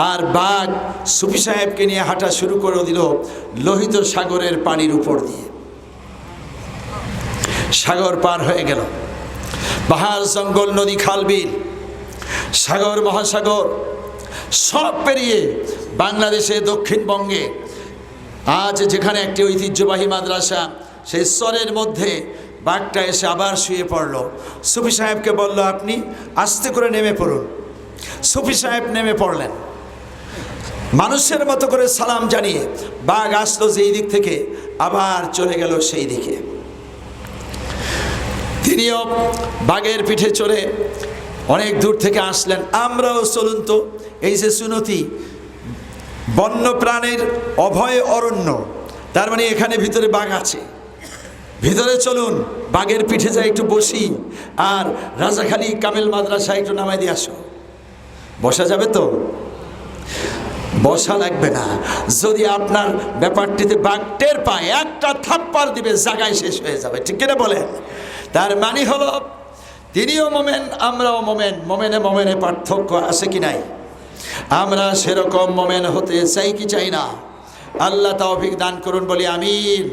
আর বাঘ সুফি সাহেবকে নিয়ে হাঁটা শুরু করে দিল লোহিত সাগরের পানির উপর দিয়ে। সাগর পার হয়ে গেল, পাহাড় জঙ্গল নদী খাল বিল সাগর মহাসাগর সব পেরিয়ে বাংলাদেশে দক্ষিণবঙ্গে আজ যেখানে একটি ঐতিহ্যবাহী মাদ্রাসা, সেই স্তরের মধ্যে বাঘটা এসে আবার শুয়ে পড়ল। সুফি সাহেবকে বলল, আপনি আস্তে করে নেমে পড়ুন। সুফি সাহেব নেমে পড়লেন, মানুষের মতো করে সালাম জানিয়ে বাঘ আসলো যেই দিক থেকে, আবার চলে গেল সেই দিকে। তিনিও বাঘের পিঠে চড়ে অনেক দূর থেকে আসলেন। আমরাও চলুন তো, এই যে সুনতি বন্য প্রাণীর অভয় অরণ্য, তার মানে এখানে ভিতরে বাঘ আছে, ভিতরে চলুন, বাঘের পিঠে যাই একটু বসি, আর রাজাখালী কামেল মাদ্রাসা একটু নামাই দিয়ে আসো। বসা যাবে তো? বসা লাগবে না, যদি আপনার ব্যাপারটিতে বাঘ টের পায় একটা থাপ্পড় দিবে, জায়গায় শেষ হয়ে যাবে। ঠিক কিনা বলেন? তার মানে হলো তিনিও মোমেন, আমরাও মোমেন। মোমেনে মোমেনে পার্থক্য আছে কি নাই? আমরা সেরকম মোমেন হতে চাই কি চাই না? আল্লাহ তৌফিক দান করুন, বলি আমিন।